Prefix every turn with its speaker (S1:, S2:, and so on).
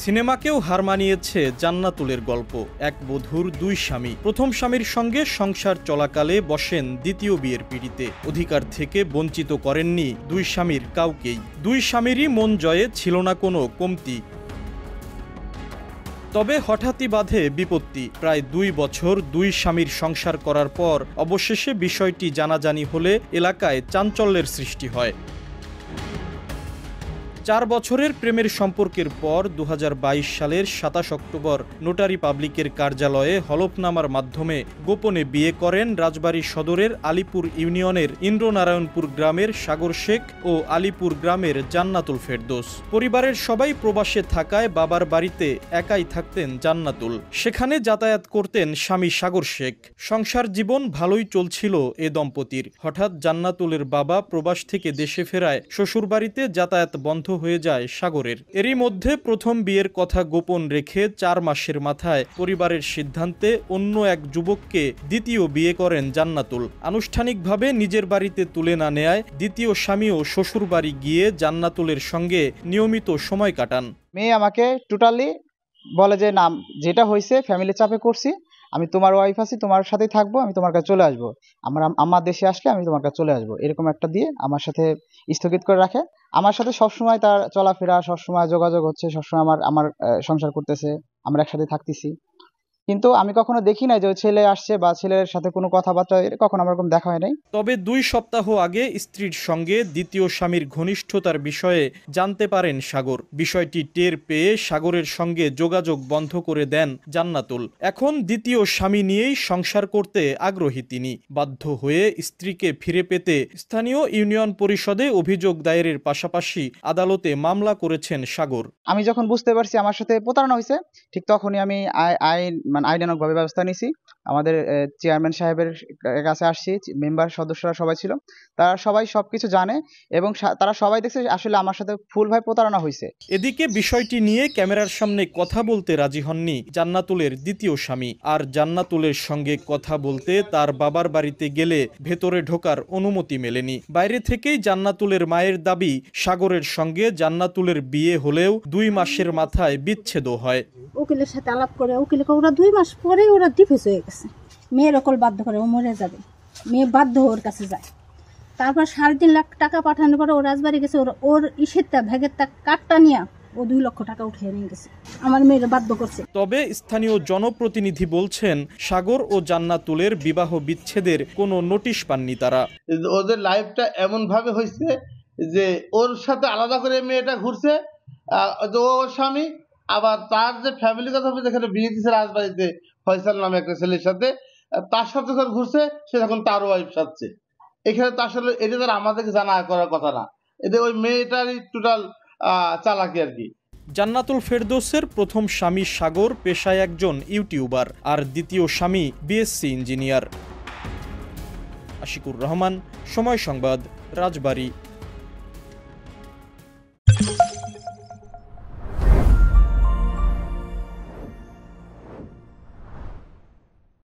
S1: সিনেমাকেও হার মানিয়েছে জান্নাতুলের গল্প। এক বধূর দুই স্বামী। প্রথম স্বামীর সঙ্গে সংসার চলাকালে বসেন দ্বিতীয় বিয়ের পিঁড়িতে। অধিকার থেকে বঞ্চিত করেননি দুই স্বামীর কাউকেই। দুই স্বামীরই মন জয়ে ছিল না কোনো কমতি। তবে হঠাৎই বাধে বিপত্তি। প্রায় 2 বছর দুই স্বামীর সংসার করার পর অবশেষে বিষয়টি জানাজানি হলে এলাকায় চাঞ্চল্যের সৃষ্টি হয়। 4 বছরের প্রেমের সম্পর্কের পর 2022 সালের 27 অক্টোবর নোটারি পাবলিকের কার্যালয়ে হলফনামার মাধ্যমে গোপনে বিয়ে করেন রাজবাড়ী সদরের আলীপুর ইউনিয়নের ইন্দ্রনারায়ণপুর গ্রামের সাগর শেখ ও আলীপুর গ্রামের জান্নাতুল ফেরদৌস। পরিবারের সবাই প্রবাসে থাকায় বাবার বাড়িতে একাই থাকতেন জান্নাতুল। সেখানে যাতায়াত করতেন স্বামী সাগর শেখ। সংসার জীবন ভালোই চলছিল এ দম্পতির। হঠাৎ জান্নাতুলের বাবা প্রবাস থেকে দেশে ফেরায় শ্বশুরবাড়িতে যাতায়াত বন্ধ হয়ে যায় সাগরের। এরই মধ্যে প্রথম বিয়ের কথা গোপন রেখে 4 মাসের মাথায় পরিবারের সিদ্ধান্তে অন্য এক যুবককে দ্বিতীয় বিয়ে করেন জান্নাতুল। আনুষ্ঠানিকভাবে নিজের বাড়িতে তুলে না নেয় দ্বিতীয় স্বামীও শ্বশুর বাড়ি গিয়ে জান্নাতুলের সঙ্গে নিয়মিত সময় কাটান।
S2: মেয়ে আমাকে টোটালি বলে যে না, যেটা হয়েছে ফ্যামিলি চাপে করছি, আমি তোমার ওয়াইফ আছি, তোমার সাথেই থাকবো, আমি তোমার কাছে চলে আসবো, আমার দেশে আসলে আমি তোমার কাছে চলে আসবো, এরকম একটা দিয়ে আমার সাথে স্থগিত করে রাখে। আমার সাথে সবসময় তার চলাফেরা, সবসময় যোগাযোগ হচ্ছে, সবসময় আমার সংসার করতেছে, আমরা একসাথে থাকতেছি। কিন্তু আমি কখনো দেখি নাই যে ওই ছেলে আসছে বা ছেলের সাথে কোনো কথাবার্তা কখনো আমার এরকম দেখা হয় নাই।
S1: তবে 2 সপ্তাহ আগে স্ত্রীর সঙ্গে দ্বিতীয় স্বামীর ঘনিষ্ঠতার বিষয়ে জানতে পারেন সাগর। বিষয়টি টের পেয়ে সাগরের সঙ্গে যোগাযোগ বন্ধ করে দেন জান্নাতুল। এখন দ্বিতীয় স্বামী নিয়েই সংসার করতে আগ্রহী তিনি। বাধ্য হয়ে স্ত্রীকে ফিরে পেতে স্থানীয় ইউনিয়ন পরিষদে অভিযোগ দায়েরের পাশাপাশি আদালতে মামলা করেছেন সাগর।
S2: আমি যখন বুঝতে পারছি আমার সাথে প্রতারণা হয়েছে, ঠিক তখনই আমি আইনানুগভাবে ব্যবস্থা নিয়েছি। আমাদের চেয়ারম্যান সাহেবের কাছে আসছি, মেম্বার সদস্যরা সবাই ছিল, তারা সবাই সবকিছু জানে এবং তারা সবাই দেখছে আসলে আমার সাথে ফুলভাবে প্রতারণা হয়েছে।
S1: এদিকে বিষয়টি নিয়ে ক্যামেরার সামনে কথা বলতে রাজি হননি জান্নাতুলের দ্বিতীয় স্বামী। আর জান্নাতুলের সঙ্গে কথা বলতে তার বাবার বাড়িতে গেলে ভেতরে ঢোকার অনুমতি মেলেনি। বাইরে থেকেই জান্নাতুলের মায়ের দাবি, সাগরের সঙ্গে জান্নাতুলের বিয়ে হলেও 2 মাসের মাথায় বিচ্ছেদ হয়।
S3: উকিলের সাথে আলাপ করে উকিলকে ওরা 2 মাস পরে ওরা ডিভোর্স হয়ে গেছে। মেয়ের অকল বাধ্য করে ও মরে যাবে, মেয়ে বাধ্য ওর কাছে যায়। তারপর 3.5 লাখ টাকা পাঠানোর পরে ও রাজবাড়ি গেছে, ওর ইসেরটা ভেগেরটা কাটটা নিয়ে ও 2 লক্ষ টাকা উঠিয়ে নিয়ে গেছে, আমার মেয়ের বাধ্য করছে।
S1: তবে স্থানীয় জনপ্রতিনিধি বলছেন সাগর ও জান্নাতুলের বিবাহ বিচ্ছেদের কোনো নোটিশ পাননি তারা।
S4: ওদের লাইফটা এমন ভাবে হয়েছে যে ওর সাথে আলাদা করে মেয়েটা ঘুরছে, ওর স্বামী আবার তার যে ফ্যামিলি কথা যেখানে বিয়ে দিচ্ছে রাজবাড়িতে ফয়সাল নামে একটা ছেলের সাথে, তার সাথে যখন ঘুরছে সে তখন তার ওয়াইফ সাথে। এখানে তো আসলে এটা তার আমাদেরকে জানা করার কথা না, এটা ওই মেয়েটারই টোটাল চালাকি আর কি।
S1: জান্নাতুল ফেরদৌসের প্রথম স্বামী সাগর পেশায় একজন ইউটিউবার, আর দ্বিতীয় স্বামী বিএসসি ইঞ্জিনিয়ার। আশিকুর রহমান, সময় সংবাদ, রাজবাড়ী।